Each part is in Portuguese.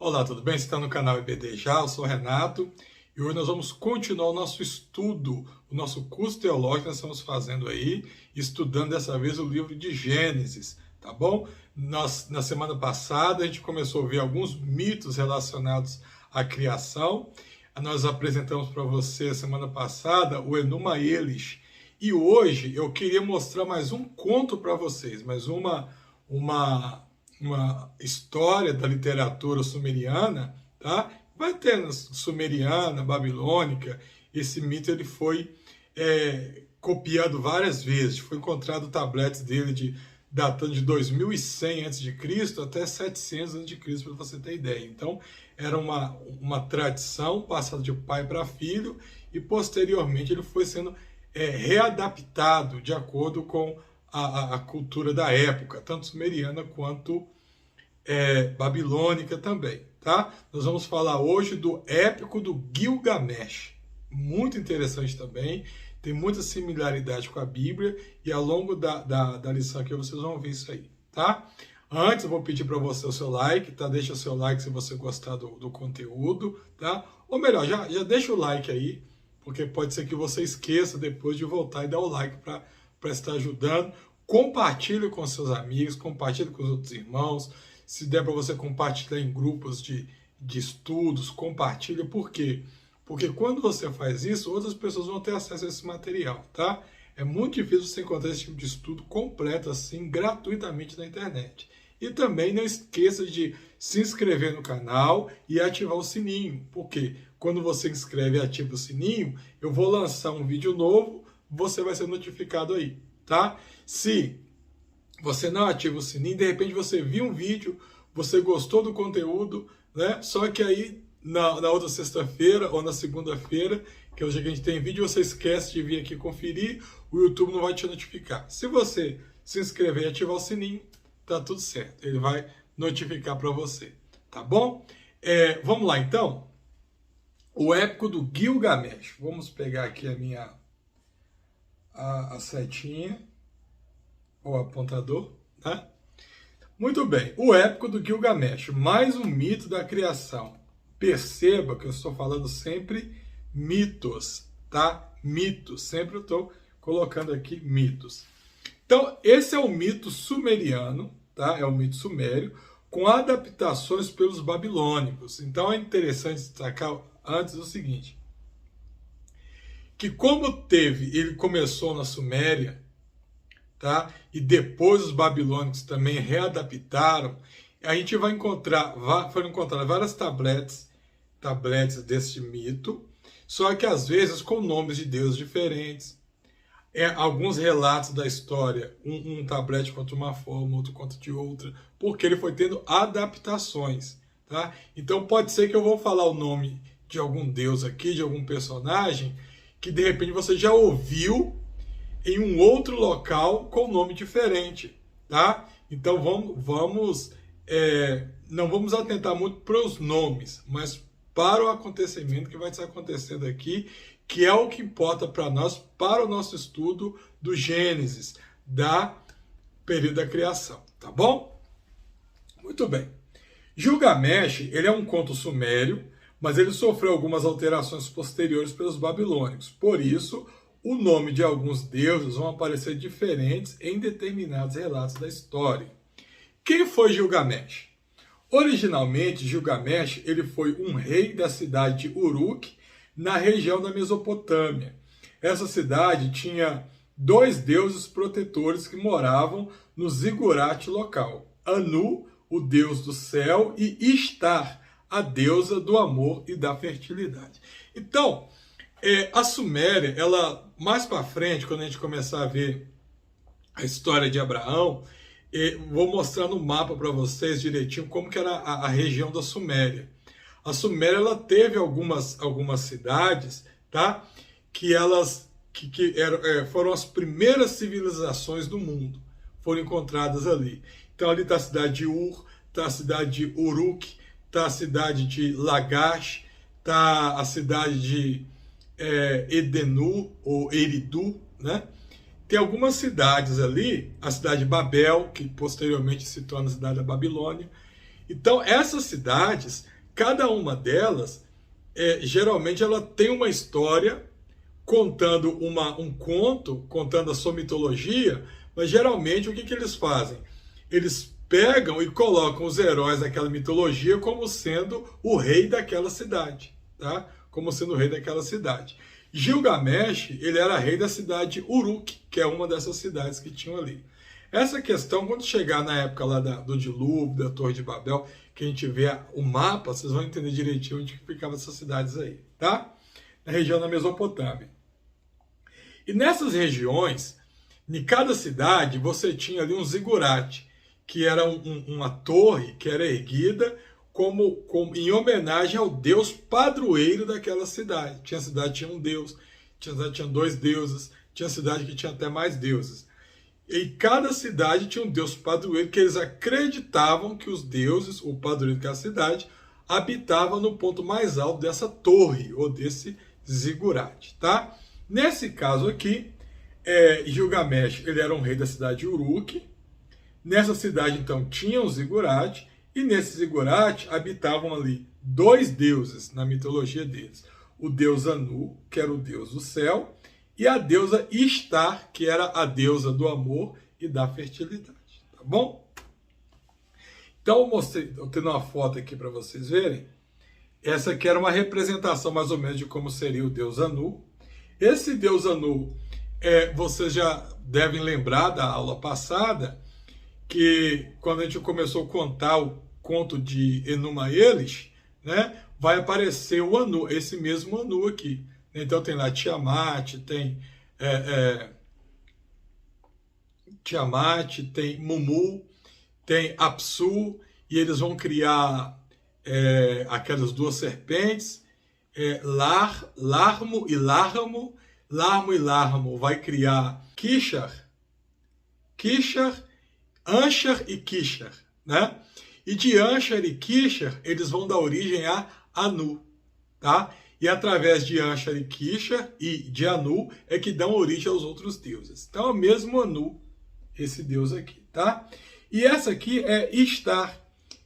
Olá, tudo bem? Você está no canal EBD Já, eu sou o Renato e hoje nós vamos continuar o nosso estudo, o nosso curso teológico que nós estamos fazendo aí, estudando dessa vez o livro de Gênesis, tá bom? Na semana passada a gente começou a ver alguns mitos relacionados à criação. Nós apresentamos para você semana passada o Enuma Elish e hoje eu queria mostrar mais um conto para vocês, mais uma história da literatura sumeriana, tá? Vai ter sumeriana, babilônica. Esse mito ele foi copiado várias vezes. Foi encontrado tabletes dele datando de 2100 a.C. até 700 a.C., para você ter ideia. Então, era uma tradição passada de pai para filho e, posteriormente, ele foi sendo readaptado de acordo com a cultura da época, tanto sumeriana quanto babilônica também, tá? Nós vamos falar hoje do épico do Gilgamesh, muito interessante também, tem muita similaridade com a Bíblia e ao longo da lição aqui vocês vão ver isso aí, tá? Antes eu vou pedir para você o seu like, tá? Deixa o seu like se você gostar do conteúdo, tá? Ou melhor, já deixa o like aí, porque pode ser que você esqueça depois de voltar e dar o like para estar ajudando. Compartilhe com seus amigos, compartilhe com os outros irmãos. Se der para você compartilhar em grupos de estudos, compartilha. Por quê? Porque quando você faz isso, outras pessoas vão ter acesso a esse material, tá? É muito difícil você encontrar esse tipo de estudo completo assim, gratuitamente na internet. E também não esqueça de se inscrever no canal e ativar o sininho. Porque quando você se inscreve e ativa o sininho, eu vou lançar um vídeo novo, você vai ser notificado aí, tá? Se você não ativa o sininho, de repente você viu um vídeo, você gostou do conteúdo, né? Só que aí na outra sexta-feira ou na segunda-feira, que é o dia que a gente tem vídeo, você esquece de vir aqui conferir, o YouTube não vai te notificar. Se você se inscrever e ativar o sininho, tá tudo certo. Ele vai notificar para você, tá bom? Vamos lá então. O épico do Gilgamesh. Vamos pegar aqui a setinha, ou apontador, tá? Muito bem, o épico do Gilgamesh, mais um mito da criação. Perceba que eu estou falando sempre mitos, tá? Mitos, sempre eu estou colocando aqui mitos. Então, esse é o mito sumeriano, tá? É o mito sumério, com adaptações pelos babilônicos. Então, é interessante destacar antes o seguinte, que como ele começou na Suméria, tá? E depois os babilônicos também readaptaram, a gente vai foram encontrar várias tabletes desse mito, só que às vezes com nomes de deuses diferentes. Alguns relatos da história, um tablete conta uma forma, outro conta de outra, porque ele foi tendo adaptações, tá? Então pode ser que eu vou falar o nome de algum deus aqui, de algum personagem, que de repente você já ouviu em um outro local com nome diferente, tá? Então não vamos atentar muito para os nomes, mas para o acontecimento que vai estar acontecendo aqui, que é o que importa para nós, para o nosso estudo do Gênesis, da período da criação, tá bom? Muito bem. Gilgamesh, ele é um conto sumério, mas ele sofreu algumas alterações posteriores pelos babilônicos. Por isso, o nome de alguns deuses vão aparecer diferentes em determinados relatos da história. Quem foi Gilgamesh? Originalmente, Gilgamesh ele foi um rei da cidade de Uruk, na região da Mesopotâmia. Essa cidade tinha dois deuses protetores que moravam no zigurate local. Anu, o deus do céu, e Ishtar, a deusa do amor e da fertilidade. Então, a Suméria, ela mais para frente, quando a gente começar a ver a história de Abraão, vou mostrar no mapa para vocês direitinho como que era a região da Suméria. A Suméria ela teve algumas cidades, tá? Que foram as primeiras civilizações do mundo, foram encontradas ali. Então ali está a cidade de Ur, está a cidade de Uruk, está a cidade de Lagash, está a cidade de Edenu ou Eridu, né? Tem algumas cidades ali, a cidade de Babel, que posteriormente se torna a cidade da Babilônia, Então, essas cidades, cada uma delas, geralmente ela tem uma história contando um conto, contando a sua mitologia, mas geralmente o que eles fazem? Eles pegam e colocam os heróis daquela mitologia como sendo o rei daquela cidade, tá? Como sendo o rei daquela cidade. Gilgamesh, ele era rei da cidade de Uruk, que é uma dessas cidades que tinham ali. Essa questão, quando chegar na época lá do dilúvio, da Torre de Babel, que a gente vê o mapa, vocês vão entender direitinho onde ficavam essas cidades aí, tá? Na região da Mesopotâmia. E nessas regiões, em cada cidade, você tinha ali um zigurate, que era uma torre que era erguida em homenagem ao deus padroeiro daquela cidade. Tinha cidade que tinha um deus, tinha cidade que tinha 2 deuses, tinha cidade que tinha até mais deuses. E cada cidade tinha um deus padroeiro que eles acreditavam que os deuses, o padroeiro daquela cidade, habitava no ponto mais alto dessa torre, ou desse zigurate, tá? Nesse caso aqui, Gilgamesh, ele era um rei da cidade de Uruk. Nessa cidade, então, tinha um zigurate, e nesse zigurate habitavam ali 2 deuses na mitologia deles. O deus Anu, que era o deus do céu, e a deusa Ishtar, que era a deusa do amor e da fertilidade. Tá bom? Então, eu tenho uma foto aqui para vocês verem. Essa aqui era uma representação mais ou menos de como seria o deus Anu. Esse deus Anu, vocês já devem lembrar da aula passada, que quando a gente começou a contar o conto de Enuma Elish, né, vai aparecer o Anu, esse mesmo Anu aqui. Então tem lá Tiamat, tem Tiamat, tem Mumu, tem Apsu, e eles vão criar aquelas 2 serpentes, Larmo e Larmo. Larmo e Larmo vai criar Kishar, Anshar e Kishar, né? E de Anshar e Kishar, eles vão dar origem a Anu, tá? E através de Anshar e Kishar e de Anu é que dão origem aos outros deuses. Então é o mesmo Anu, esse deus aqui, tá? E essa aqui é Ishtar.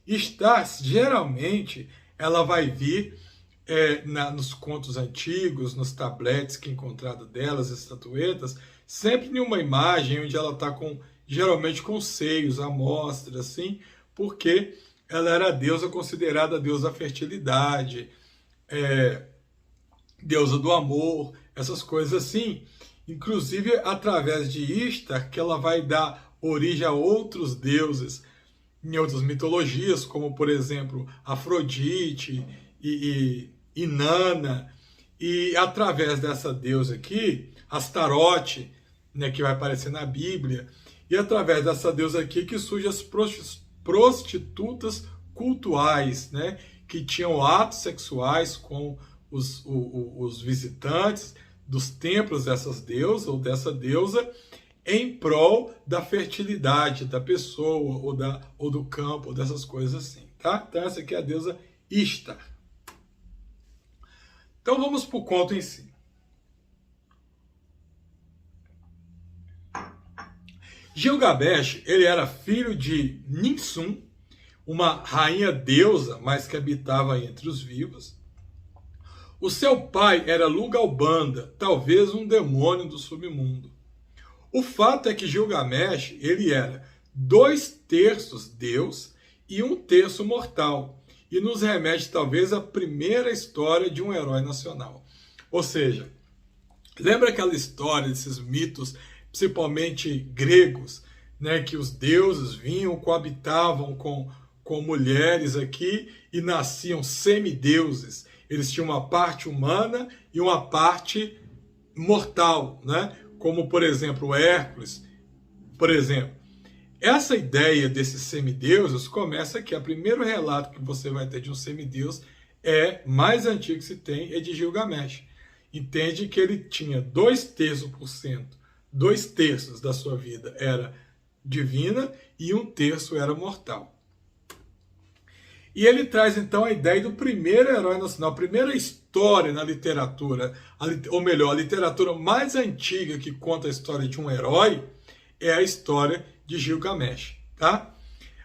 Ishtar, geralmente, ela vai vir nos contos antigos, nos tabletes que é encontrado delas, estatuetas, sempre em uma imagem onde ela está geralmente com seios, à mostra, assim, porque ela era a deusa considerada a deusa da fertilidade, deusa do amor, essas coisas assim. Inclusive, através de Ishtar, que ela vai dar origem a outros deuses em outras mitologias, como, por exemplo, Afrodite e Inanna. E através dessa deusa aqui, Astarote, né, que vai aparecer na Bíblia, e através dessa deusa aqui que surgem as prostitutas cultuais, né, que tinham atos sexuais com os visitantes dos templos dessas deusas ou dessa deusa em prol da fertilidade da pessoa ou do campo, ou dessas coisas assim, tá? Então essa aqui é a deusa Ishtar. Então vamos para o conto em si. Gilgamesh, ele era filho de Ninsun, uma rainha deusa, mas que habitava entre os vivos. O seu pai era Lugalbanda, talvez um demônio do submundo. O fato é que Gilgamesh, ele era 2/3 Deus e 1/3 mortal, e nos remete talvez à primeira história de um herói nacional. Ou seja, lembra aquela história desses mitos, principalmente gregos, né, que os deuses vinham, coabitavam com mulheres aqui e nasciam semideuses. Eles tinham uma parte humana e uma parte mortal, né? Como, por exemplo, Hércules. Por exemplo, essa ideia desses semideuses começa aqui. O primeiro relato que você vai ter de um semideus mais antigo que se tem, é de Gilgamesh. Entende que ele tinha 2/3 da sua vida era divina e 1/3 era mortal. E ele traz então a ideia do primeiro herói nacional, a primeira história na literatura, ou melhor, a literatura mais antiga que conta a história de um herói é a história de Gilgamesh, tá?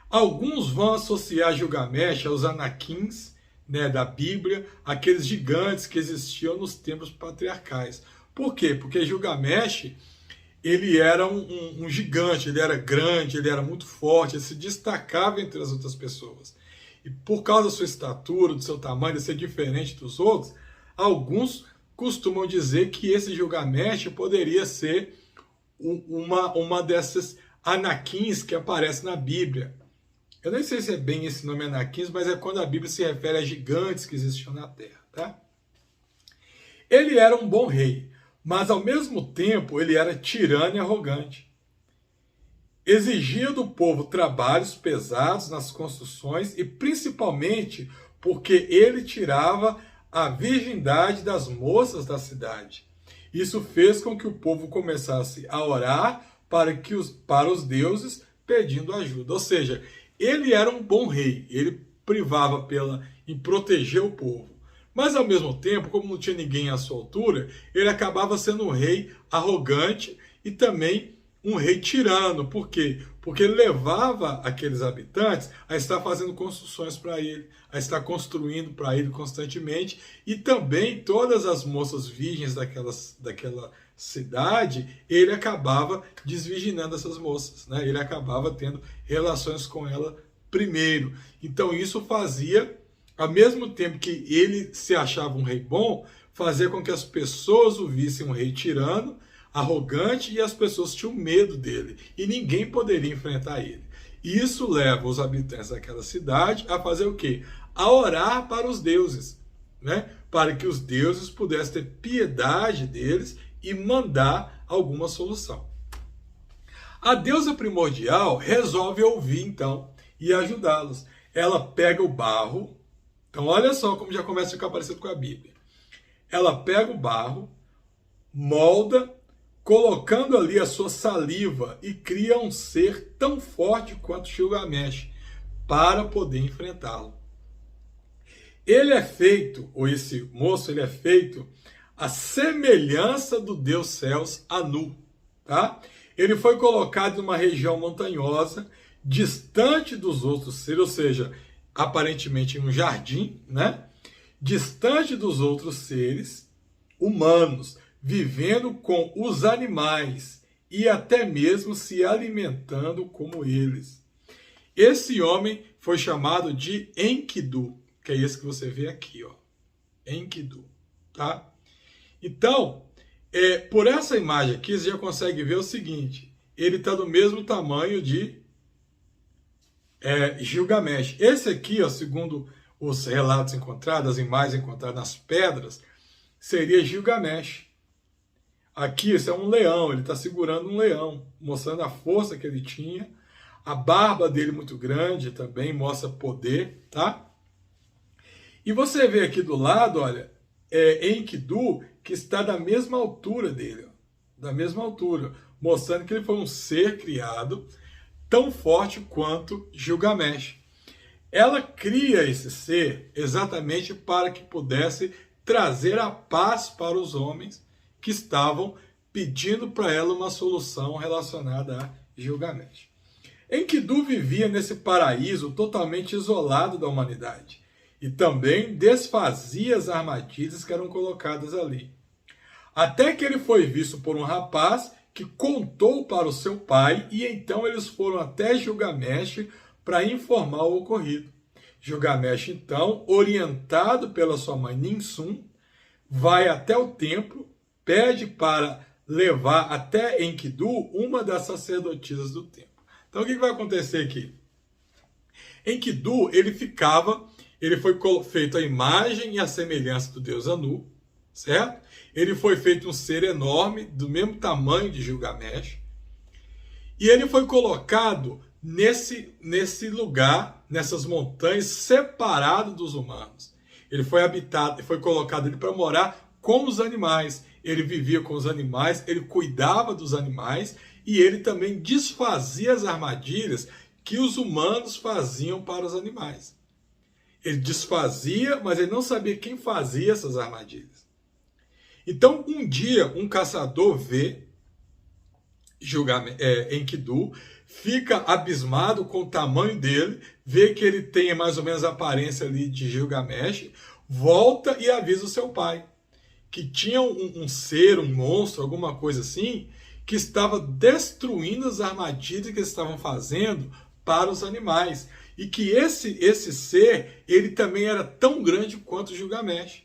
Alguns vão associar Gilgamesh aos Anaquins, né, da Bíblia, aqueles gigantes que existiam nos tempos patriarcais. Por quê? Porque Gilgamesh, ele era um gigante, ele era grande, ele era muito forte, ele se destacava entre as outras pessoas. E por causa da sua estatura, do seu tamanho, de ser diferente dos outros, alguns costumam dizer que esse Gilgamesh poderia ser uma dessas Anaquins que aparece na Bíblia. Eu nem sei se é bem esse nome Anaquins, mas é quando a Bíblia se refere a gigantes que existiam na Terra, tá? Ele era um bom rei, mas ao mesmo tempo ele era tirano e arrogante. Exigia do povo trabalhos pesados nas construções e principalmente porque ele tirava a virgindade das moças da cidade. Isso fez com que o povo começasse a orar para os deuses pedindo ajuda. Ou seja, ele era um bom rei, ele privava em proteger o povo. Mas ao mesmo tempo, como não tinha ninguém à sua altura, ele acabava sendo um rei arrogante e também um rei tirano. Por quê? Porque ele levava aqueles habitantes a estar fazendo construções para ele, a estar construindo para ele constantemente, e também todas as moças virgens daquela cidade, ele acabava desvirginando essas moças, né? Ele acabava tendo relações com ela primeiro. Então isso fazia, ao mesmo tempo que ele se achava um rei bom, fazia com que as pessoas o vissem um rei tirano, arrogante, e as pessoas tinham medo dele e ninguém poderia enfrentar ele. Isso leva os habitantes daquela cidade a fazer o quê? A orar para os deuses, né? Para que os deuses pudessem ter piedade deles e mandar alguma solução. A deusa primordial resolve ouvir então e ajudá-los. Ela pega o barro, então olha só como já começa a ficar parecido com a Bíblia. Ela pega o barro, molda, colocando ali a sua saliva e cria um ser tão forte quanto Gilgamesh para poder enfrentá-lo. Ele é feito, ou esse moço, ele é feito a semelhança do deus Céus, Anu, tá? Ele foi colocado em uma região montanhosa, distante dos outros seres, ou seja, aparentemente em um jardim, né? Distante dos outros seres humanos, vivendo com os animais e até mesmo se alimentando como eles. Esse homem foi chamado de Enkidu, que é esse que você vê aqui, ó. Enkidu, tá? Então, por essa imagem aqui, você já consegue ver o seguinte: ele está do mesmo tamanho de Gilgamesh. Esse aqui, ó, segundo os relatos encontrados, as imagens encontradas nas pedras, seria Gilgamesh. Aqui, esse é um leão, ele está segurando um leão, mostrando a força que ele tinha. A barba dele muito grande também mostra poder, tá? E você vê aqui do lado, olha, Enkidu, que está da mesma altura dele, ó, da mesma altura, mostrando que ele foi um ser criado tão forte quanto Gilgamesh. Ela cria esse ser exatamente para que pudesse trazer a paz para os homens que estavam pedindo para ela uma solução relacionada a Gilgamesh. Enkidu vivia nesse paraíso totalmente isolado da humanidade e também desfazia as armadilhas que eram colocadas ali. Até que ele foi visto por um rapaz que contou para o seu pai, e então eles foram até Gilgamesh para informar o ocorrido. Gilgamesh, então, orientado pela sua mãe Ninsun, vai até o templo, pede para levar até Enkidu uma das sacerdotisas do templo. Então o que vai acontecer aqui? Enkidu, ele foi feito a imagem e a semelhança do deus Anu, certo? Ele foi feito um ser enorme, do mesmo tamanho de Gilgamesh, e ele foi colocado nesse lugar, nessas montanhas, separado dos humanos. Ele foi colocado para morar com os animais. Ele vivia com os animais, ele cuidava dos animais e ele também desfazia as armadilhas que os humanos faziam para os animais. Ele desfazia, mas ele não sabia quem fazia essas armadilhas. Então, um dia, um caçador vê Enkidu fica abismado com o tamanho dele, vê que ele tem mais ou menos a aparência ali de Gilgamesh, volta e avisa o seu pai que tinha um ser, um monstro, alguma coisa assim, que estava destruindo as armadilhas que eles estavam fazendo para os animais. E que esse ser, ele também era tão grande quanto Gilgamesh.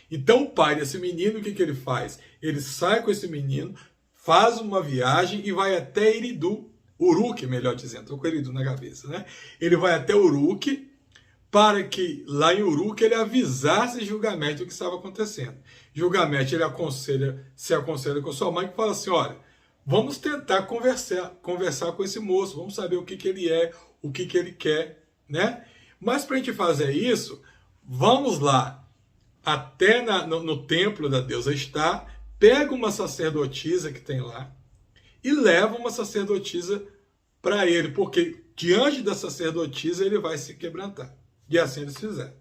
Então o pai desse menino, o que ele faz? Ele sai com esse menino, faz uma viagem e vai até Eridu, Uruk, melhor dizendo, estou com Eridu na cabeça, né? Ele vai até Uruk, para que lá em Uruk ele avisasse Gilgamesh do que estava acontecendo. Gilgamesh ele se aconselha com sua mãe que fala assim, olha, vamos tentar conversar com esse moço, vamos saber o que ele é, o que ele quer, né? Mas para a gente fazer isso, vamos lá, até no templo da deusa Estar, pega uma sacerdotisa que tem lá e leva uma sacerdotisa para ele, porque diante da sacerdotisa ele vai se quebrantar. E assim eles fizeram.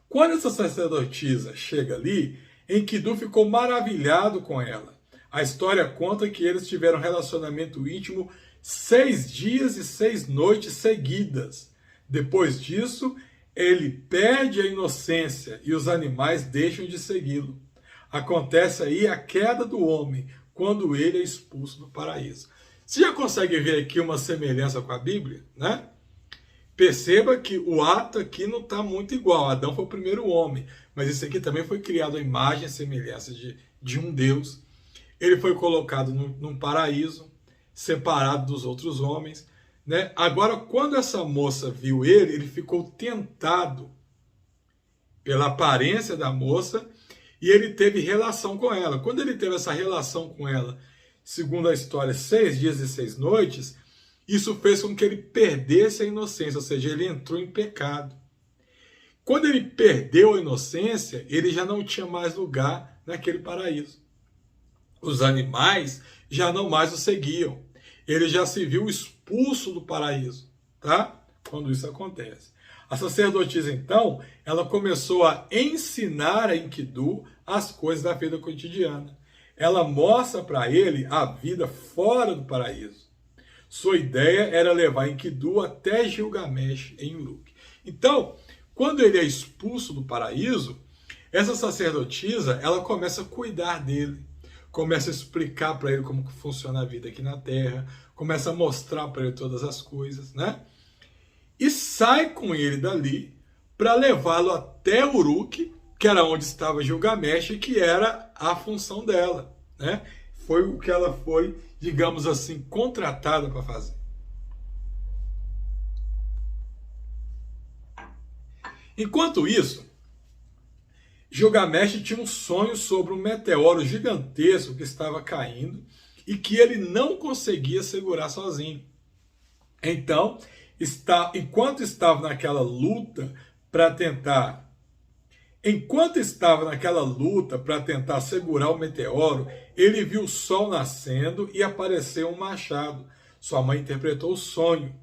Quando essa sacerdotisa chega ali, Enkidu ficou maravilhado com ela. A história conta que eles tiveram um relacionamento íntimo 6 dias e 6 noites seguidas. Depois disso, ele perde a inocência e os animais deixam de segui-lo. Acontece aí a queda do homem, quando ele é expulso do paraíso. Você já consegue ver aqui uma semelhança com a Bíblia, né? Perceba que o ato aqui não está muito igual. Adão foi o primeiro homem, mas esse aqui também foi criado à imagem e semelhança de um Deus. Ele foi colocado num paraíso, separado dos outros homens, né? Agora, quando essa moça viu ele ficou tentado pela aparência da moça e ele teve relação com ela. Quando ele teve essa relação com ela, segundo a história, 6 dias e 6 noites, isso fez com que ele perdesse a inocência, ou seja, ele entrou em pecado. Quando ele perdeu a inocência, ele já não tinha mais lugar naquele paraíso. Os animais já não mais o seguiam. Ele já se viu expulso do paraíso, tá? Quando isso acontece. A sacerdotisa, então, ela começou a ensinar a Enkidu as coisas da vida cotidiana. Ela mostra para ele a vida fora do paraíso. Sua ideia era levar Enkidu até Gilgamesh em Uruk. Então, quando ele é expulso do paraíso, essa sacerdotisa, ela começa a cuidar dele, começa a explicar para ele como funciona a vida aqui na Terra, começa a mostrar para ele todas as coisas, né? E sai com ele dali para levá-lo até Uruk, que era onde estava Gilgamesh, que era a função dela, né? Foi o que ela foi, digamos assim, contratada para fazer. Enquanto isso, Gilgamesh tinha um sonho sobre um meteoro gigantesco que estava caindo e que ele não conseguia segurar sozinho. Então, enquanto estava naquela luta para tentar segurar o meteoro, ele viu o sol nascendo e apareceu um machado. Sua mãe interpretou o sonho.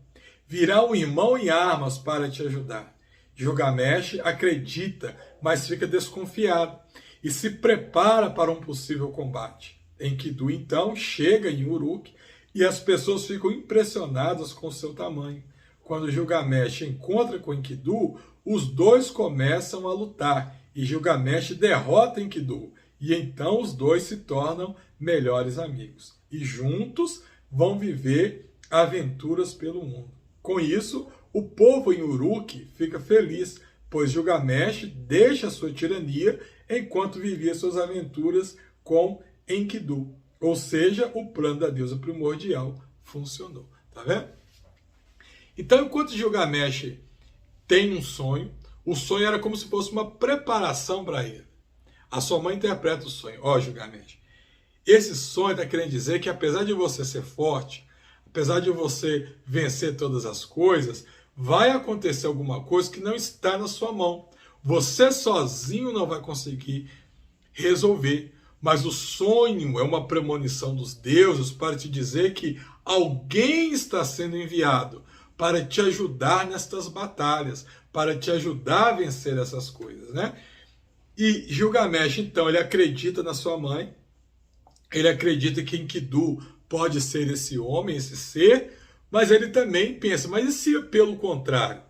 Virá um irmão em armas para te ajudar. Gilgamesh acredita, mas fica desconfiado e se prepara para um possível combate. Enkidu, então, chega em Uruk e as pessoas ficam impressionadas com seu tamanho. Quando Gilgamesh encontra com Enkidu, os dois começam a lutar e Gilgamesh derrota Enkidu. E então os dois se tornam melhores amigos. E juntos vão viver aventuras pelo mundo. Com isso, o povo em Uruk fica feliz, pois Gilgamesh deixa sua tirania enquanto vivia suas aventuras com Enkidu. Ou seja, o plano da deusa primordial funcionou. Tá vendo? Então, enquanto Gilgamesh tem um sonho, o sonho era como se fosse uma preparação para ele. A sua mãe interpreta o sonho. Ó, Gilgamesh, esse sonho está querendo dizer que apesar de você ser forte, apesar de você vencer todas as coisas, vai acontecer alguma coisa que não está na sua mão. Você sozinho não vai conseguir resolver. Mas o sonho é uma premonição dos deuses para te dizer que alguém está sendo enviado para te ajudar nestas batalhas, para te ajudar a vencer essas coisas, né? E Gilgamesh, então, ele acredita na sua mãe, ele acredita que Enkidu pode ser esse homem, esse ser, mas ele também pensa, mas e se pelo contrário?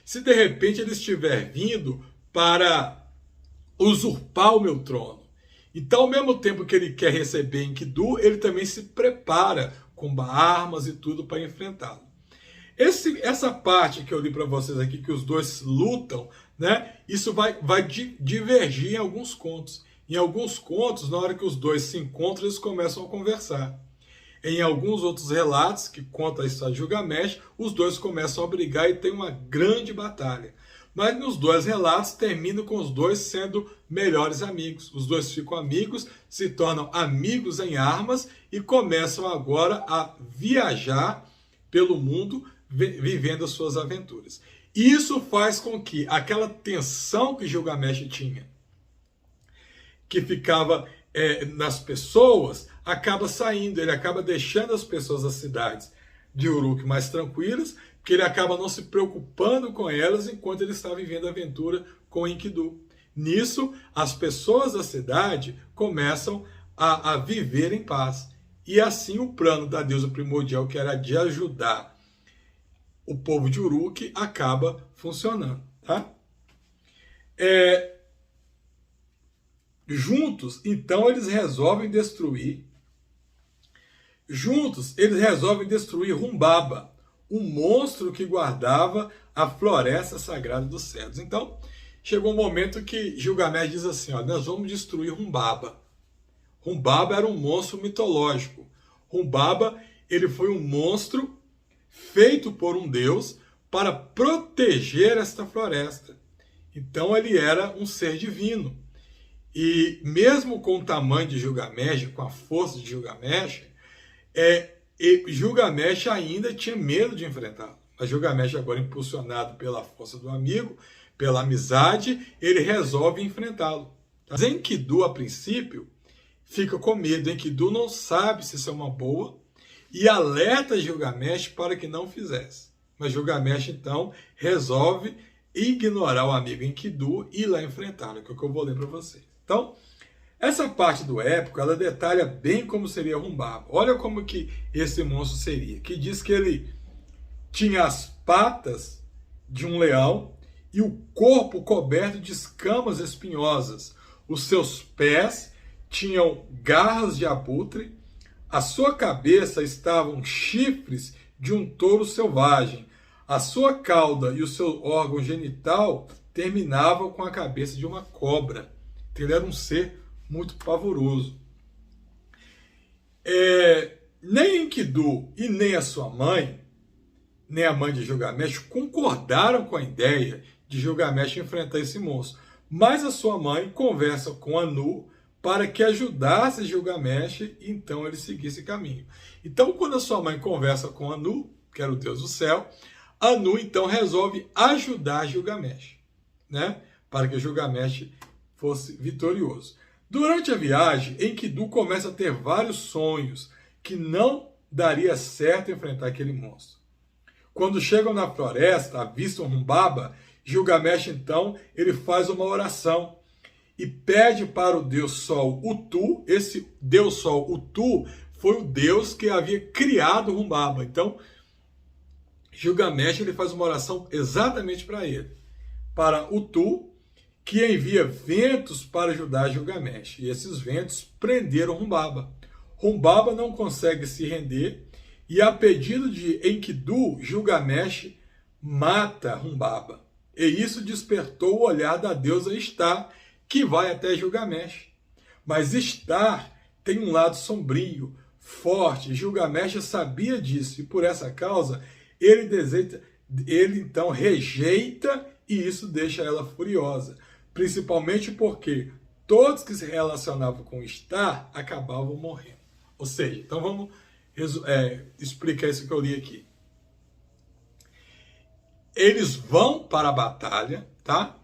Se de repente ele estiver vindo para usurpar o meu trono? Então, ao mesmo tempo que ele quer receber Enkidu, ele também se prepara com armas e tudo para enfrentá-lo. Essa parte que eu li para vocês aqui, que os dois lutam, né? Isso vai divergir em alguns contos. Em alguns contos, na hora que os dois se encontram, eles começam a conversar. Em alguns outros relatos, que contam a história de Gilgamesh, os dois começam a brigar e tem uma grande batalha. Mas nos dois relatos, terminam com os dois sendo melhores amigos. Os dois ficam amigos, se tornam amigos em armas e começam agora a viajar pelo mundo, vivendo as suas aventuras. Isso faz com que aquela tensão que Gilgamesh tinha, que ficava nas pessoas, acaba saindo, ele acaba deixando as pessoas das cidades de Uruk mais tranquilas, porque ele acaba não se preocupando com elas enquanto ele está vivendo a aventura com Enkidu. Nisso, as pessoas da cidade começam a viver em paz. E assim o plano da deusa primordial, que era de ajudar o povo de Uruk, acaba funcionando. Tá? Juntos, então, eles resolvem destruir Humbaba, um monstro que guardava a floresta sagrada dos cedros. Então, chegou um momento que Gilgamesh diz assim, ó, nós vamos destruir Humbaba. Humbaba era um monstro mitológico. Humbaba, ele foi um monstro feito por um deus para proteger esta floresta. Então, ele era um ser divino. E mesmo com o tamanho de Gilgamesh, com a força de Gilgamesh, Gilgamesh ainda tinha medo de enfrentá-lo. Mas Gilgamesh, agora impulsionado pela força do amigo, pela amizade, ele resolve enfrentá-lo. Mas Enkidu, a princípio, fica com medo. Enkidu não sabe se isso é uma boa e alerta Gilgamesh para que não fizesse. Mas Gilgamesh, então, resolve ignorar o amigo Enkidu e ir lá enfrentá-lo, que é o que eu vou ler para vocês. Então, essa parte do épico, ela detalha bem como seria Humbaba. Olha como que esse monstro seria. Que diz que ele tinha as patas de um leão e o corpo coberto de escamas espinhosas. Os seus pés tinham garras de abutre. A sua cabeça estavam chifres de um touro selvagem. A sua cauda e o seu órgão genital terminavam com a cabeça de uma cobra. Ele era um ser muito pavoroso. Nem Enkidu e nem a sua mãe, nem a mãe de Gilgamesh, concordaram com a ideia de Gilgamesh enfrentar esse monstro. Mas a sua mãe conversa com Anu para que ajudasse Gilgamesh e então ele seguisse caminho. Então, quando a sua mãe conversa com Anu, que era o deus do céu, Anu então resolve ajudar Gilgamesh, né? Para que Gilgamesh fosse vitorioso. Durante a viagem, Enkidu começa a ter vários sonhos que não daria certo enfrentar aquele monstro. Quando chegam na floresta, avistam Humbaba, Gilgamesh então ele faz uma oração e pede para o deus Sol Utu. Esse deus Sol Utu foi o deus que havia criado Humbaba. Então, Gilgamesh ele faz uma oração exatamente para ele, para Utu, que envia ventos para ajudar Gilgamesh. E esses ventos prenderam Humbaba. Humbaba não consegue se render e, a pedido de Enkidu, Gilgamesh mata Humbaba. E isso despertou o olhar da deusa Star, que vai até Gilgamesh. Mas Star tem um lado sombrio, forte. Gilgamesh sabia disso e, por essa causa, ele então rejeita e isso deixa ela furiosa. Principalmente porque todos que se relacionavam com Star acabavam morrendo. Ou seja, então vamos explicar isso que eu li aqui. Eles vão para a batalha, tá?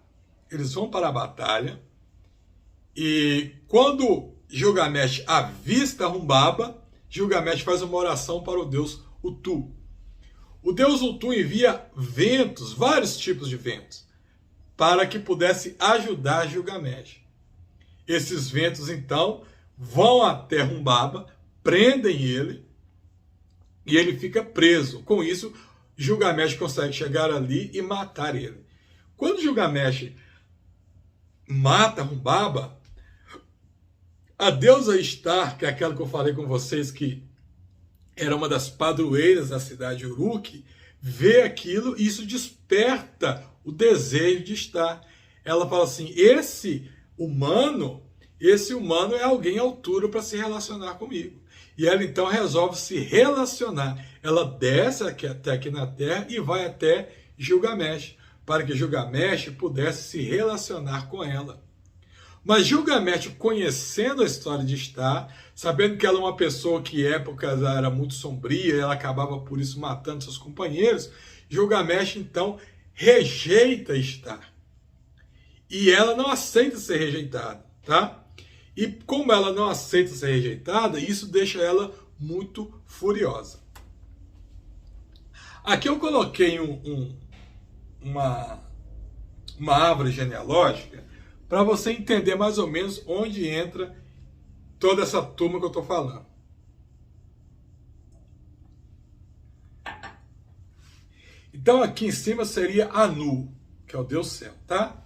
Eles vão para a batalha e quando Gilgamesh avista Humbaba, Gilgamesh faz uma oração para o deus Utu. O deus Utu envia ventos, vários tipos de ventos, para que pudesse ajudar Gilgamesh. Esses ventos, então, vão até Humbaba, prendem ele, e ele fica preso. Com isso, Gilgamesh consegue chegar ali e matar ele. Quando Gilgamesh mata Humbaba, a deusa Ishtar, que é aquela que eu falei com vocês que era uma das padroeiras da cidade de Uruk, vê aquilo e isso desperta o desejo de Ishtar. Ela fala assim: esse humano é alguém à altura para se relacionar comigo. E ela então resolve se relacionar. Ela desce até aqui na Terra e vai até Gilgamesh, para que Gilgamesh pudesse se relacionar com ela. Mas Gilgamesh, conhecendo a história de Ishtar, sabendo que ela é uma pessoa que em época era muito sombria, ela acabava por isso matando seus companheiros, Gilgamesh então rejeita Ishtar. E ela não aceita ser rejeitada, tá? E como ela não aceita ser rejeitada, isso deixa ela muito furiosa. Aqui eu coloquei uma árvore genealógica para você entender mais ou menos onde entra toda essa turma que eu estou falando. Então aqui em cima seria Anu, que é o Deus céu, tá?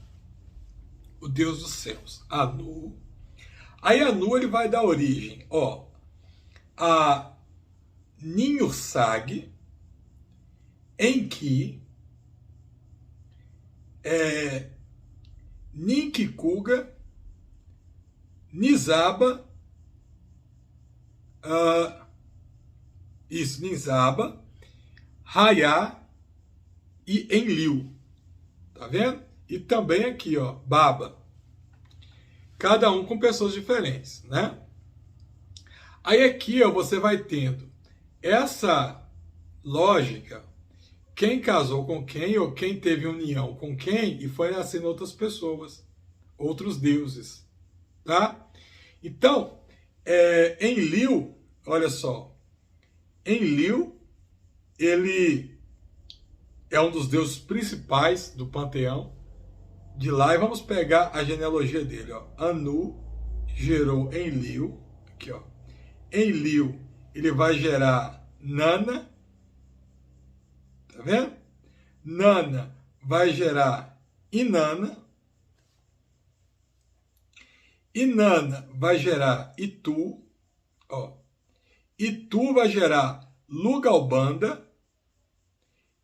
O Deus dos céus, Anu. Aí Anu ele vai dar origem, ó, a Ninhursag, Enki, Ninkikuga, Nizaba, Nizaba, Raya e Enlil. Tá vendo? E também aqui, ó, Baba. Cada um com pessoas diferentes, né? Aí aqui, ó, você vai tendo essa lógica, quem casou com quem ou quem teve união com quem e foi nascendo outras pessoas, outros deuses, tá? Então, Enlil, olha só, Enlil, ele é um dos deuses principais do panteão de lá, e vamos pegar a genealogia dele, ó. Anu gerou Enlil, aqui, ó. Enlil, ele vai gerar Nana, tá vendo? Nana vai gerar Inanna, Inanna vai gerar Itu, ó. Itu vai gerar Lugalbanda,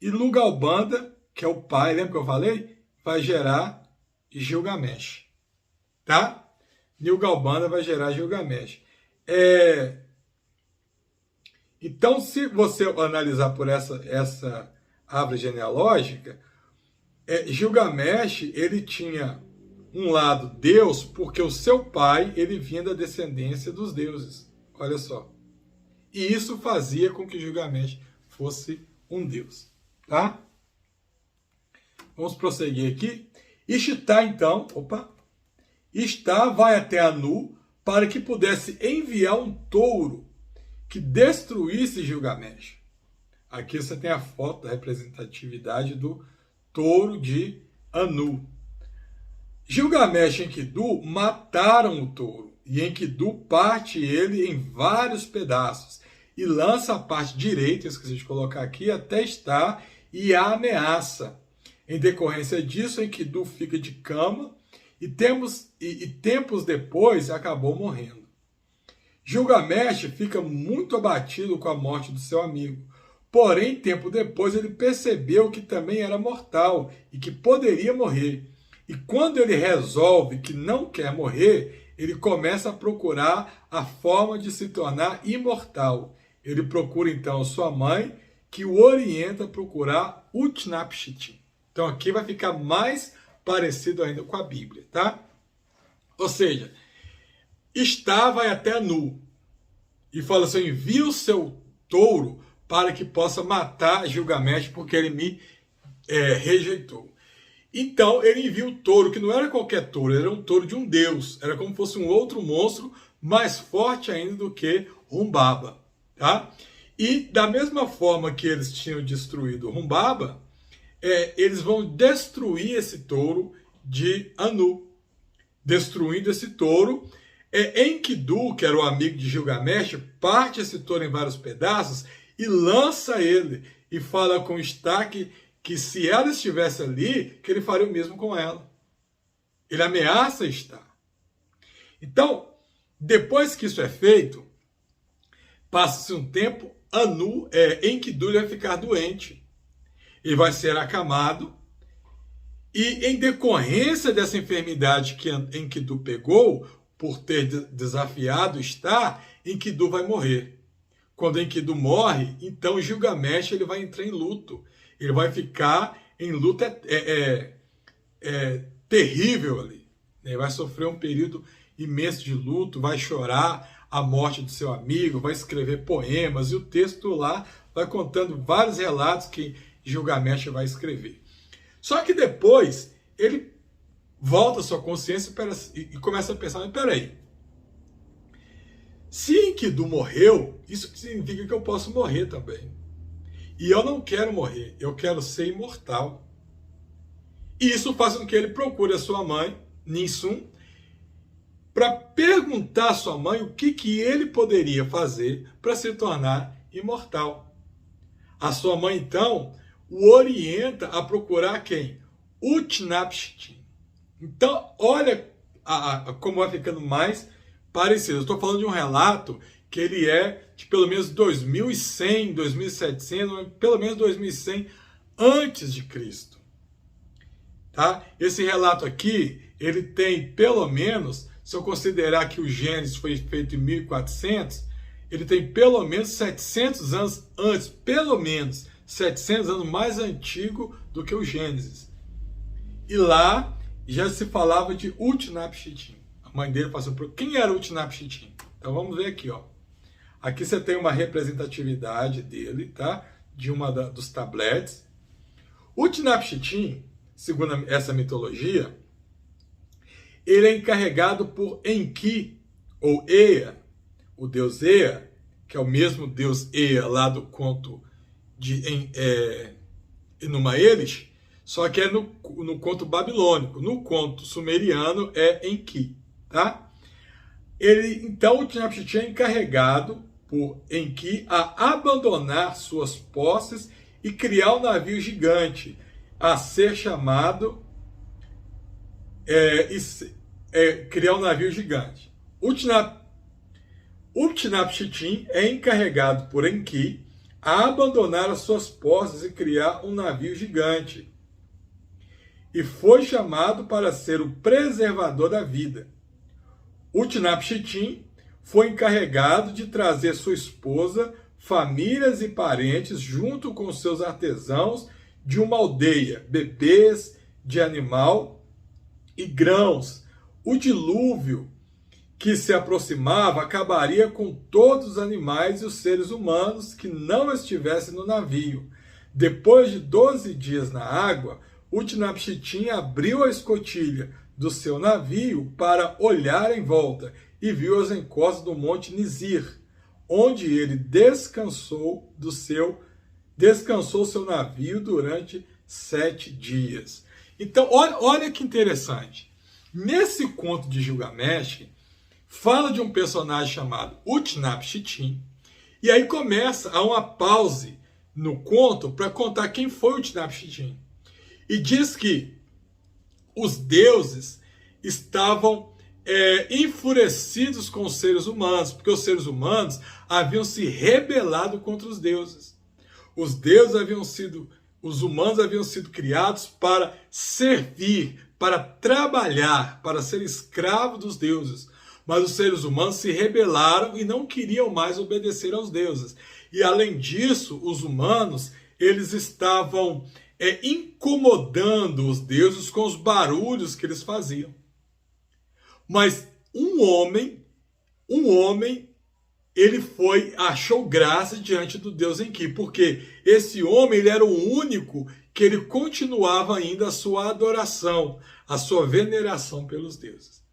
e Lugalbanda, que é o pai, lembra que eu falei? Vai gerar Gilgamesh, tá? Lugalbanda vai gerar Gilgamesh. Então, se você analisar por essa árvore genealógica, Gilgamesh, ele tinha um lado Deus, porque o seu pai, ele vinha da descendência dos deuses. Olha só. E isso fazia com que Gilgamesh fosse um deus, tá? Vamos prosseguir aqui. Ishtar, então, Ishtar vai até Anu para que pudesse enviar um touro que destruísse Gilgamesh. Aqui você tem a foto da representatividade do touro de Anu. Gilgamesh e Enkidu mataram o touro, e Enkidu parte ele em vários pedaços e lança a parte direita, esqueci de colocar aqui, até Ishtar e a ameaça. Em decorrência disso, Enkidu fica de cama e tempos depois acabou morrendo. Gilgamesh fica muito abatido com a morte do seu amigo. Porém, tempo depois, ele percebeu que também era mortal e que poderia morrer. E quando ele resolve que não quer morrer, ele começa a procurar a forma de se tornar imortal. Ele procura então sua mãe, que o orienta a procurar Utnapishtim. Então aqui vai ficar mais parecido ainda com a Bíblia, tá? Ou seja, Ishtar vai até Anu e fala assim: envia o seu touro para que possa matar Gilgamesh, porque ele me rejeitou. Então ele envia o touro, que não era qualquer touro, era um touro de um deus, era como se fosse um outro monstro, mais forte ainda do que Humbaba, tá? E da mesma forma que eles tinham destruído Humbaba, eles vão destruir esse touro de Anu. Destruindo esse touro, Enkidu, que era o amigo de Gilgamesh, parte esse touro em vários pedaços e lança ele e fala com Está que se ela estivesse ali, que ele faria o mesmo com ela. Ele ameaça Está. Então, depois que isso é feito, passa-se um tempo, Enkidu vai ficar doente. Ele vai ser acamado. E em decorrência dessa enfermidade que Enkidu pegou, por ter desafiado Está, Enkidu vai morrer. Quando Enkidu morre, então Gilgamesh ele vai entrar em luto. Ele vai ficar em luto terrível ali. Ele vai sofrer um período imenso de luto, vai chorar a morte do seu amigo, vai escrever poemas, e o texto lá vai contando vários relatos que Gilgamesh vai escrever. Só que depois ele volta à sua consciência e começa a pensar, mas peraí, se Enkidu morreu, isso significa que eu posso morrer também. E eu não quero morrer, eu quero ser imortal. E isso faz com que ele procure a sua mãe, Ninsun, para perguntar à sua mãe o que ele poderia fazer para se tornar imortal. A sua mãe, então, o orienta a procurar quem? Utnapishtim. Então, olha como vai ficando mais parecido. Eu estou falando de um relato que ele é de pelo menos 2100, 2700, pelo menos 2100 antes de Cristo. Tá? Esse relato aqui, ele tem pelo menos, se eu considerar que o Gênesis foi feito em 1400, ele tem pelo menos 700 anos antes, pelo menos 700 anos mais antigo do que o Gênesis. E lá já se falava de Utnapishtim. A mãe dele passou por... Quem era Utnapishtim? Então vamos ver aqui, ó. Aqui você tem uma representatividade dele, tá? De dos tabletes. Utnapishtim, segundo essa mitologia, ele é encarregado por Enki, ou Ea, o deus Ea, que é o mesmo deus Ea lá do conto de Enuma Elish, só que é no conto babilônico. No conto sumeriano é Enki, tá? Então, o Utnapishtim é encarregado por Enki a abandonar suas posses e criar um navio gigante, a ser chamado criar um navio gigante. Utnapishtim é encarregado por Enki a abandonar as suas posses e criar um navio gigante. E foi chamado para ser o preservador da vida. Utnapishtim foi encarregado de trazer sua esposa, famílias e parentes junto com seus artesãos de uma aldeia, bebês de animal e grãos. O dilúvio que se aproximava acabaria com todos os animais e os seres humanos que não estivessem no navio. Depois de 12 dias na água, Utnapishtim abriu a escotilha do seu navio para olhar em volta e viu as encostas do monte Nizir, onde ele descansou seu navio durante 7 dias. Então, olha que interessante. Nesse conto de Gilgamesh, fala de um personagem chamado Utnapishtim, e aí começa a uma pause no conto para contar quem foi Utnapishtim. E diz que os deuses estavam enfurecidos com os seres humanos, porque os seres humanos haviam se rebelado contra os deuses. Os humanos haviam sido criados para servir, para trabalhar, para ser escravos dos deuses. Mas os seres humanos se rebelaram e não queriam mais obedecer aos deuses. E além disso, os humanos, eles estavam incomodando os deuses com os barulhos que eles faziam. Mas um homem, ele achou graça diante do Deus Enki, porque esse homem, ele era o único que ele continuava ainda a sua adoração, a sua veneração pelos deuses.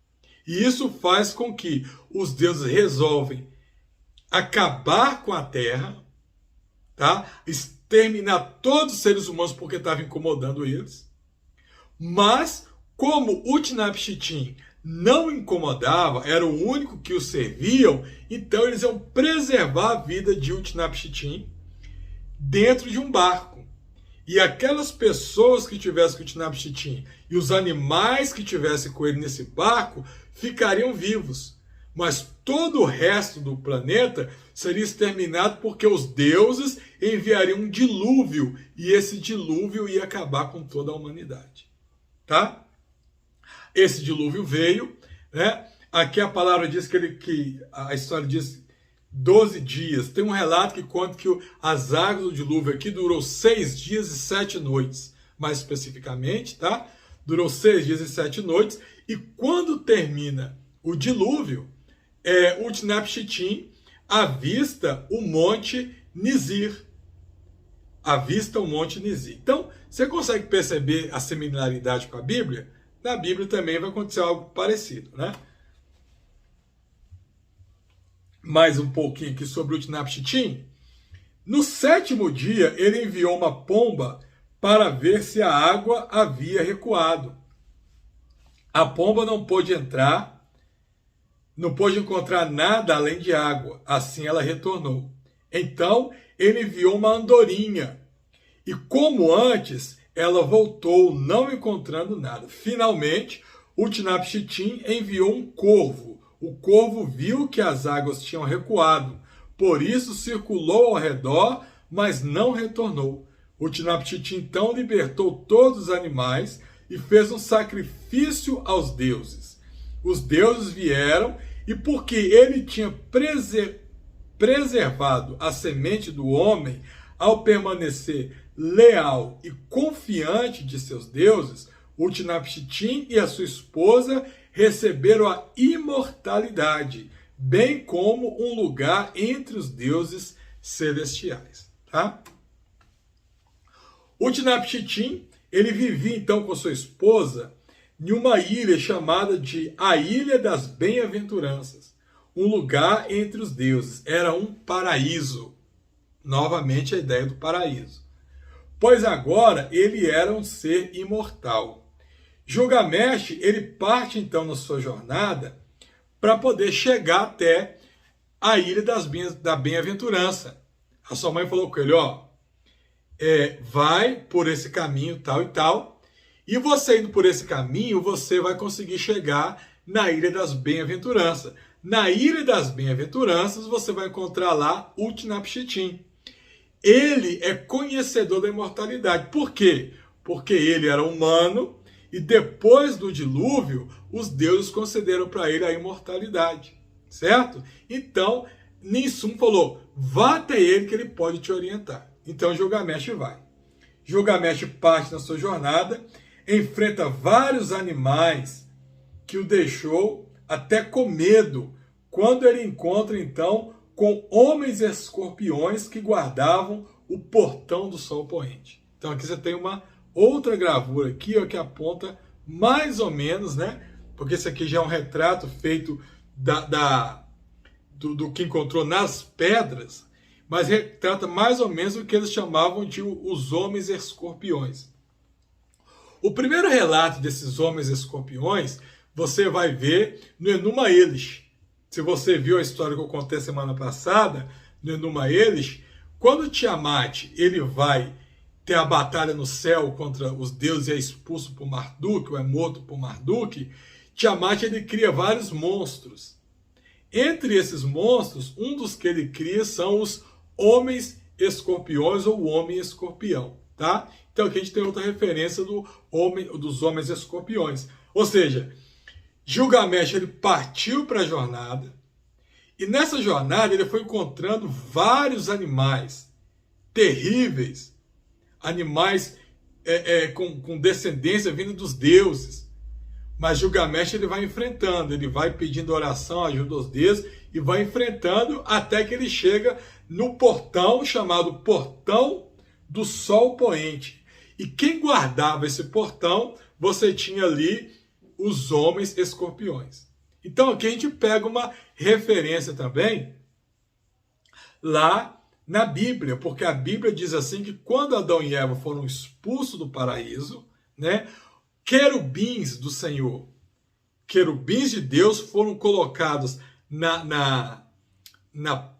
E isso faz com que os deuses resolvem acabar com a terra, tá? Exterminar todos os seres humanos porque estava incomodando eles. Mas, como Utnapishtim não incomodava, era o único que os serviam, então eles iam preservar a vida de Utnapishtim dentro de um barco. E aquelas pessoas que tivessem com Utnapishtim e os animais que tivessem com ele nesse barco ficariam vivos. Mas todo o resto do planeta seria exterminado porque os deuses enviariam um dilúvio e esse dilúvio ia acabar com toda a humanidade. Tá? Esse dilúvio veio, né? Aqui a palavra diz que a história diz 12 dias. Tem um relato que conta que as águas do dilúvio aqui durou 6 dias e 7 noites, mais especificamente, tá? Durou 6 dias e 7 noites. E quando termina o dilúvio, Utnapishtim avista o Monte Nizir. Avista o Monte Nizir. Então, você consegue perceber a similaridade com a Bíblia? Na Bíblia também vai acontecer algo parecido, né? Mais um pouquinho aqui sobre Utnapishtim. No 7º dia, ele enviou uma pomba para ver se a água havia recuado. A pomba não pôde entrar, não pôde encontrar nada além de água. Assim ela retornou. Então, ele enviou uma andorinha. E como antes, ela voltou, não encontrando nada. Finalmente, Utnapishtim enviou um corvo. O corvo viu que as águas tinham recuado, por isso circulou ao redor, mas não retornou. Utnapishtim então libertou todos os animais e fez um sacrifício aos deuses. Os deuses vieram e porque ele tinha preservado a semente do homem, ao permanecer leal e confiante de seus deuses, Utnapishtim e a sua esposa receberam a imortalidade, bem como um lugar entre os deuses celestiais. Tá? Utnapishtim, ele vivia então com sua esposa em uma ilha chamada de a Ilha das Bem-aventuranças, um lugar entre os deuses. Era um paraíso. Novamente a ideia do paraíso. Pois agora ele era um ser imortal. Gilgamesh, ele parte então na sua jornada para poder chegar até a Ilha da Bem-aventurança. A sua mãe falou com ele, vai por esse caminho tal e tal, e você indo por esse caminho, você vai conseguir chegar na Ilha das Bem-aventuranças. Na Ilha das Bem-aventuranças, você vai encontrar lá Utnapishtim. Ele é conhecedor da imortalidade. Por quê? Porque ele era humano, e depois do dilúvio, os deuses concederam para ele a imortalidade, certo? Então, Ninsum falou, vá até ele que ele pode te orientar. Então, Gilgamesh vai. Gilgamesh parte na sua jornada, enfrenta vários animais que o deixou até com medo, quando ele encontra, então, com homens escorpiões que guardavam o portão do sol poente. Então, aqui você tem uma outra gravura aqui, que aponta mais ou menos, né? Porque esse aqui já é um retrato feito do que encontrou nas pedras, mas retrata mais ou menos o que eles chamavam de os homens escorpiões. O primeiro relato desses homens escorpiões você vai ver no Enuma Elish. Se você viu a história que eu contei semana passada, no Enuma Elish, quando Tiamat ele vai ter a batalha no céu contra os deuses e é expulso por Marduk, ou é morto por Marduk, Tiamat ele cria vários monstros. Entre esses monstros, um dos que ele cria são os homens escorpiões ou o homem escorpião. Tá? Então aqui a gente tem outra referência dos homens escorpiões. Ou seja, Gilgamesh ele partiu para a jornada e nessa jornada ele foi encontrando vários animais terríveis, animais com descendência vindo dos deuses. Mas Gilgamesh ele vai enfrentando, ele vai pedindo oração, ajuda aos deuses e vai enfrentando até que ele chega no portão chamado Portão do Sol Poente. E quem guardava esse portão, você tinha ali os homens escorpiões. Então aqui a gente pega uma referência também lá na Bíblia, porque a Bíblia diz assim que quando Adão e Eva foram expulsos do paraíso, né, querubins do Senhor, querubins de Deus foram colocados na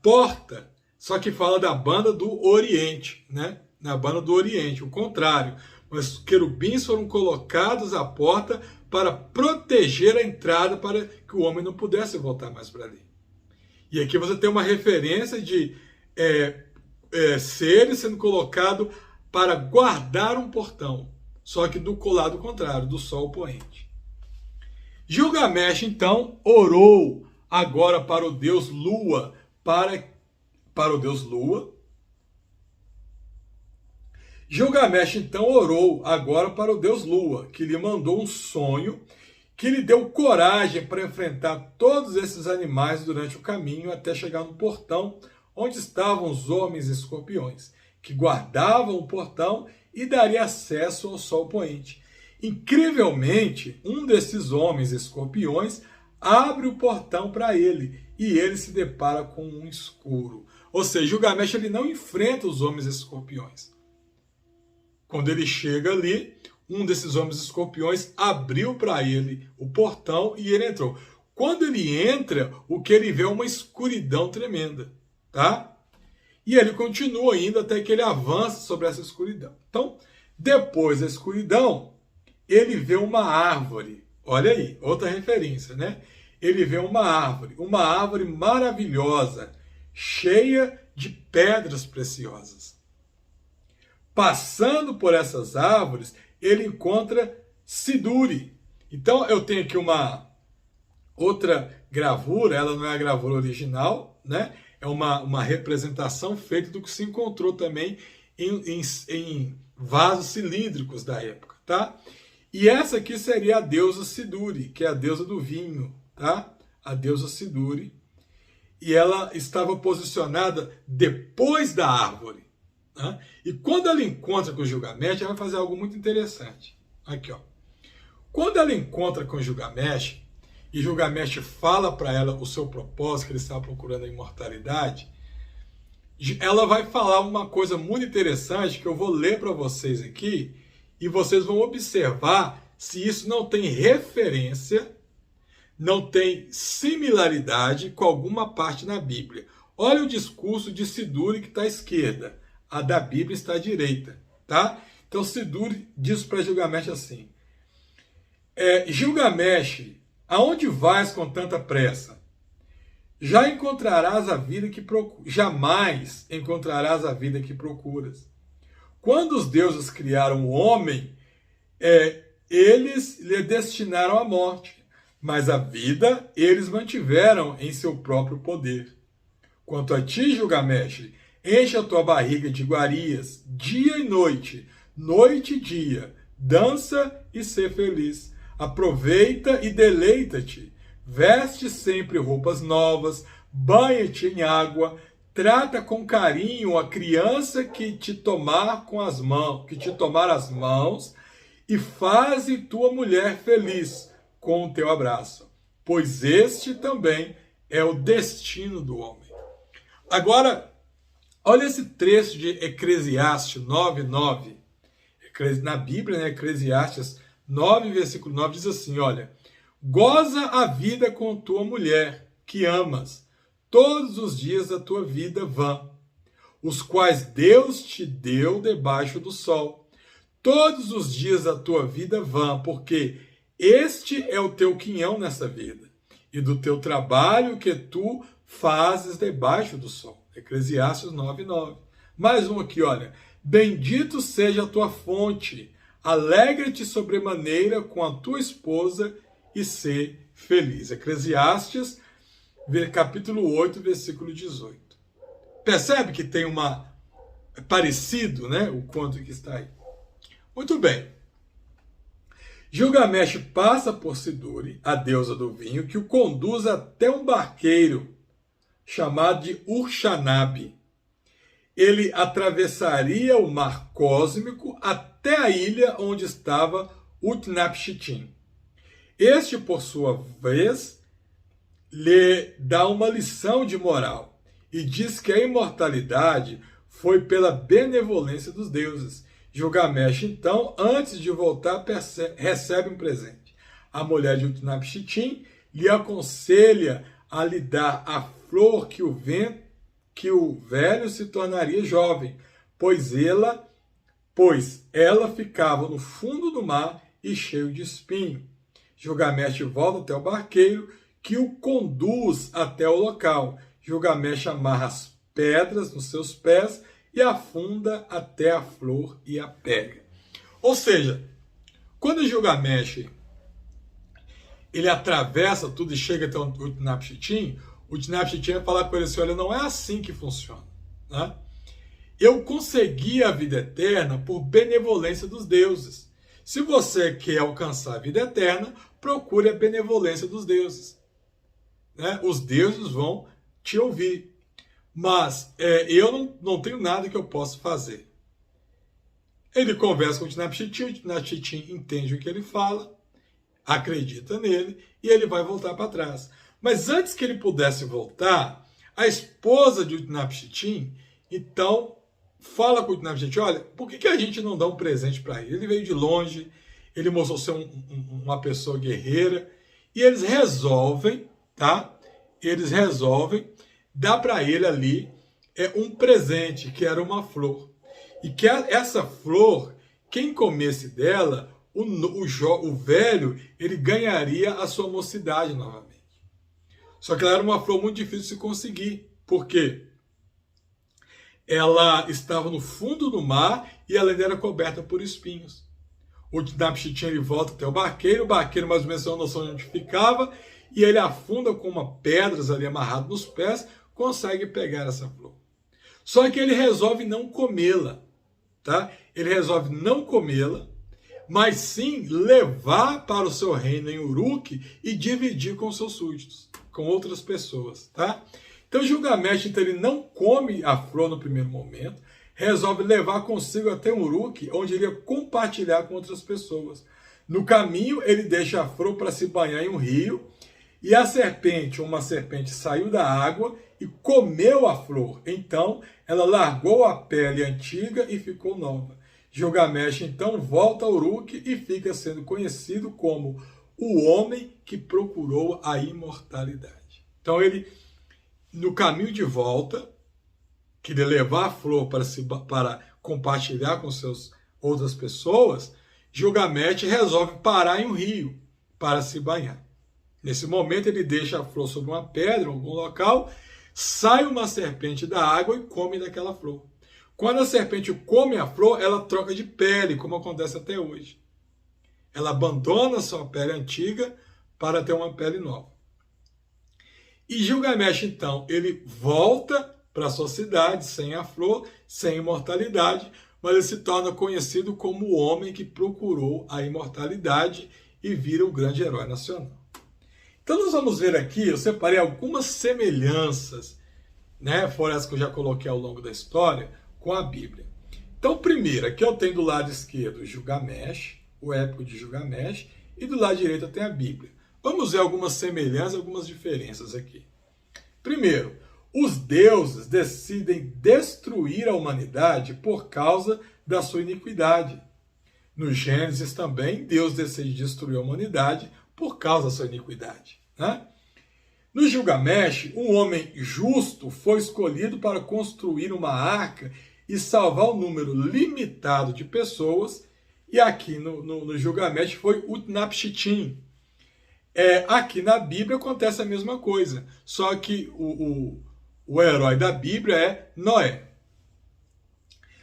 porta só que fala da banda do Oriente, né? Na banda do Oriente, o contrário. Mas os querubins foram colocados à porta para proteger a entrada para que o homem não pudesse voltar mais para ali. E aqui você tem uma referência de seres sendo colocados para guardar um portão, só que do lado contrário, do sol poente. Gilgamesh, então, orou agora para o deus Lua, para o deus Lua. Gilgamesh, então, orou agora para o deus Lua, que lhe mandou um sonho, que lhe deu coragem para enfrentar todos esses animais durante o caminho até chegar no portão, onde estavam os homens escorpiões, que guardavam o portão e daria acesso ao sol poente. Incrivelmente, um desses homens escorpiões abre o portão para ele e ele se depara com um escuro. Ou seja, Gilgamesh ele não enfrenta os homens escorpiões. Quando ele chega ali, um desses homens escorpiões abriu para ele o portão e ele entrou. Quando ele entra, o que ele vê é uma escuridão tremenda, tá? E ele continua indo até que ele avança sobre essa escuridão. Então, depois da escuridão, ele vê uma árvore. Olha aí, outra referência, né? Ele vê uma árvore maravilhosa, cheia de pedras preciosas. Passando por essas árvores, ele encontra Siduri. Então, eu tenho aqui uma outra gravura, ela não é a gravura original, né? É uma representação feita do que se encontrou também em vasos cilíndricos da época, tá? E essa aqui seria a deusa Siduri, que é a deusa do vinho, tá? A deusa Siduri. E ela estava posicionada depois da árvore. Né? E quando ela encontra com Gilgamesh, ela vai fazer algo muito interessante. Aqui, ó. Quando ela encontra com Gilgamesh, e Gilgamesh fala para ela o seu propósito, que ele estava procurando a imortalidade, ela vai falar uma coisa muito interessante que eu vou ler para vocês aqui, e vocês vão observar se isso não tem referência, não tem similaridade com alguma parte na Bíblia. Olha o discurso de Siduri que está à esquerda, a da Bíblia está à direita, tá? Então Siduri diz para Gilgamesh assim: Gilgamesh, aonde vais com tanta pressa? Jamais encontrarás a vida que procuras. Quando os deuses criaram o homem, eles lhe destinaram a morte, mas a vida eles mantiveram em seu próprio poder. Quanto a ti, Gilgamesh, enche a tua barriga de iguarias, dia e noite e dia, dança e ser feliz. Aproveita e deleita-te, veste sempre roupas novas, banha-te em água, trata com carinho a criança que te tomar as mãos, e faze tua mulher feliz com o teu abraço, pois este também é o destino do homem. Agora, olha esse trecho de Eclesiastes 9:9. Na Bíblia, né, Eclesiastes 9, versículo 9, diz assim, olha: goza a vida com tua mulher, que amas, todos os dias da tua vida vã, os quais Deus te deu debaixo do sol. Todos os dias da tua vida vã, porque este é o teu quinhão nessa vida, e do teu trabalho que tu fazes debaixo do sol. Eclesiastes 9:9. Mais um aqui, olha: bendito seja a tua fonte, alegra-te sobremaneira com a tua esposa e ser feliz. Eclesiastes, capítulo 8, versículo 18. Percebe que tem parecido, né, o conto que está aí. Muito bem. Gilgamesh passa por Siduri, a deusa do vinho, que o conduz até um barqueiro chamado de Urshanabi. Ele atravessaria o mar cósmico até a ilha onde estava Utnapishtim. Este, por sua vez, lhe dá uma lição de moral e diz que a imortalidade foi pela benevolência dos deuses. Gilgamesh, então, antes de voltar, recebe um presente. A mulher de Utnapishtim lhe aconselha a lhe dar a flor que o vento que o velho se tornaria jovem, pois ela ficava no fundo do mar e cheio de espinho. Gilgamesh volta até o barqueiro, que o conduz até o local. Gilgamesh amarra as pedras nos seus pés e afunda até a flor e a pega. Ou seja, quando Gilgamesh ele atravessa tudo e chega até o Utnapishtim vai falar com ele assim, olha, não é assim que funciona, né? Eu consegui a vida eterna por benevolência dos deuses. Se você quer alcançar a vida eterna, procure a benevolência dos deuses, né? Os deuses vão te ouvir. Mas eu não tenho nada que eu possa fazer. Ele conversa com o Utnapishtim entende o que ele fala, acredita nele e ele vai voltar para trás. Mas antes que ele pudesse voltar, a esposa de Utnapishtim, então, fala com o Utnapishtim, olha, por que a gente não dá um presente para ele? Ele veio de longe, ele mostrou ser uma pessoa guerreira, e eles resolvem, tá? Eles resolvem dar para ele ali um presente, que era uma flor. E que essa flor, quem comesse dela, o velho, ele ganharia a sua mocidade novamente. Só que ela era uma flor muito difícil de se conseguir. Por quê? Ela estava no fundo do mar e ela ainda era coberta por espinhos. O Utnapishtim ele volta até o barqueiro mais ou menos tem uma noção de onde ficava, e ele afunda com uma pedras ali amarrado nos pés, consegue pegar essa flor. Só que ele resolve não comê-la, tá? Ele resolve não comê-la, mas sim levar para o seu reino em Uruk e dividir com seus súditos, com outras pessoas, tá? Então Gilgamesh, ele não come a flor no primeiro momento, resolve levar consigo até Uruk, onde ele ia compartilhar com outras pessoas. No caminho, ele deixa a flor para se banhar em um rio, e uma serpente saiu da água e comeu a flor. Então, ela largou a pele antiga e ficou nova. Gilgamesh, então, volta a Uruk e fica sendo conhecido como o homem que procurou a imortalidade. Então, ele, no caminho de volta, queria levar a flor para compartilhar com outras pessoas, Gilgamesh resolve parar em um rio para se banhar. Nesse momento, ele deixa a flor sobre uma pedra, em algum local, sai uma serpente da água e come daquela flor. Quando a serpente come a flor, ela troca de pele, como acontece até hoje. Ela abandona a sua pele antiga para ter uma pele nova. E Gilgamesh, então, ele volta para a sua cidade, sem a flor, sem imortalidade, mas ele se torna conhecido como o homem que procurou a imortalidade e vira um grande herói nacional. Então nós vamos ver aqui, eu separei algumas semelhanças, né, fora as que eu já coloquei ao longo da história, com a Bíblia. Então, primeiro, aqui eu tenho do lado esquerdo Gilgamesh, o épico de Gilgamesh, e do lado direito eu tenho a Bíblia. Vamos ver algumas semelhanças, algumas diferenças aqui. Primeiro, os deuses decidem destruir a humanidade por causa da sua iniquidade. No Gênesis também, Deus decide destruir a humanidade por causa da sua iniquidade, né? No Gilgamesh, um homem justo foi escolhido para construir uma arca e salvar um número limitado de pessoas, e aqui no Gilgamesh foi Utnapishtim. Aqui na Bíblia acontece a mesma coisa, só que o herói da Bíblia é Noé.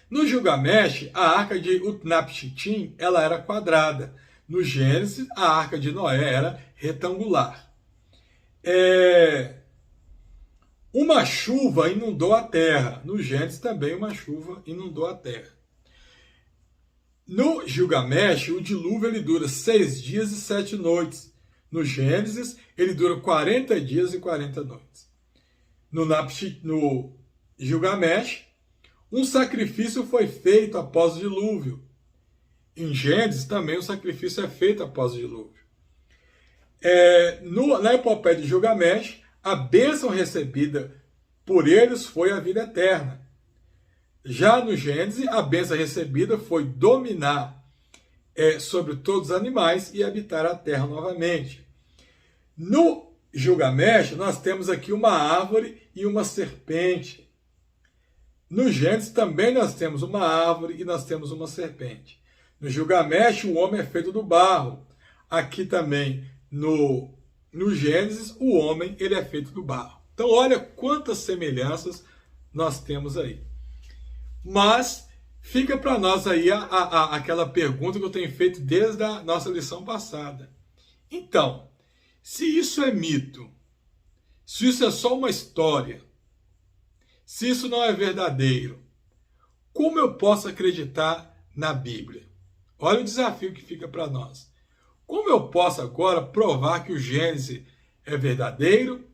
No Gilgamesh, a arca de Utnapishtim ela era quadrada. No Gênesis, a arca de Noé era retangular. Uma chuva inundou a terra. No Gênesis também uma chuva inundou a terra. No Gilgamesh, o dilúvio ele dura 6 dias e 7 noites. No Gênesis, ele dura 40 dias e 40 noites. No Gilgamesh, um sacrifício foi feito após o dilúvio. Em Gênesis também o sacrifício é feito após o dilúvio. Na epopeia de Gilgamesh, a bênção recebida por eles foi a vida eterna. Já no Gênesis, a bênção recebida foi dominar sobre todos os animais e habitar a terra novamente. No Gilgamesh, nós temos aqui uma árvore e uma serpente. No Gênesis também nós temos uma árvore e nós temos uma serpente. No Gilgamesh, o homem é feito do barro. Aqui também, no Gênesis, o homem ele é feito do barro. Então, olha quantas semelhanças nós temos aí. Mas fica para nós aí aquela pergunta que eu tenho feito desde a nossa lição passada. Então, se isso é mito, se isso é só uma história, se isso não é verdadeiro, como eu posso acreditar na Bíblia? Olha o desafio que fica para nós. Como eu posso agora provar que o Gênesis é verdadeiro?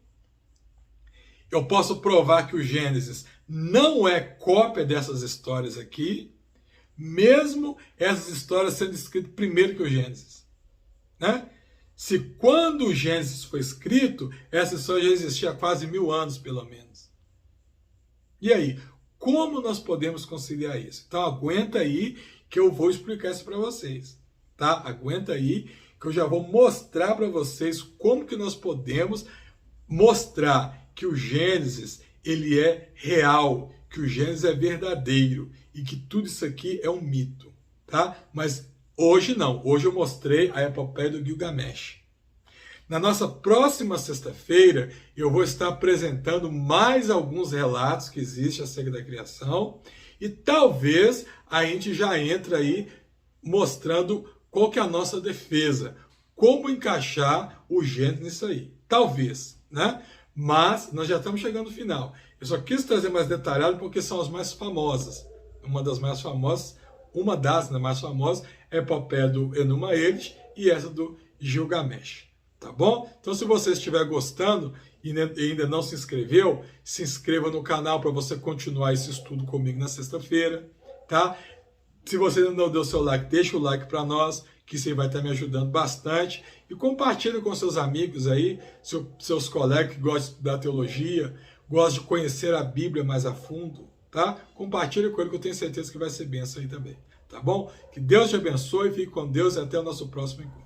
Eu posso provar que o Gênesis não é cópia dessas histórias aqui, mesmo essas histórias sendo escritas primeiro que o Gênesis, né? Se quando o Gênesis foi escrito, essa história já existia há quase 1000 anos, pelo menos. E aí, como nós podemos conciliar isso? Então aguenta aí que eu vou explicar isso para vocês, tá? Aguenta aí que eu já vou mostrar para vocês como que nós podemos mostrar que o Gênesis ele é real, que o Gênesis é verdadeiro e que tudo isso aqui é um mito, tá? Mas hoje não, hoje eu mostrei a epopeia do Gilgamesh. Na nossa próxima sexta-feira, eu vou estar apresentando mais alguns relatos que existem acerca da criação e talvez a gente já entre aí mostrando qual que é a nossa defesa, como encaixar o Gênesis nisso aí. Talvez, né? Mas nós já estamos chegando no final. Eu só quis trazer mais detalhado porque são as mais famosas. Uma das mais famosas é a epopeia do Enuma Elish e essa do Gilgamesh. Tá bom? Então, se você estiver gostando e ainda não se inscreveu, se inscreva no canal para você continuar esse estudo comigo na sexta-feira, tá? Se você ainda não deu seu like, deixa o like para nós, que isso aí vai estar me ajudando bastante. E compartilhe com seus amigos aí, seus colegas que gostam de estudar teologia, gostam de conhecer a Bíblia mais a fundo, tá? Compartilhe com ele que eu tenho certeza que vai ser bênção aí também, tá bom? Que Deus te abençoe, fique com Deus e até o nosso próximo encontro.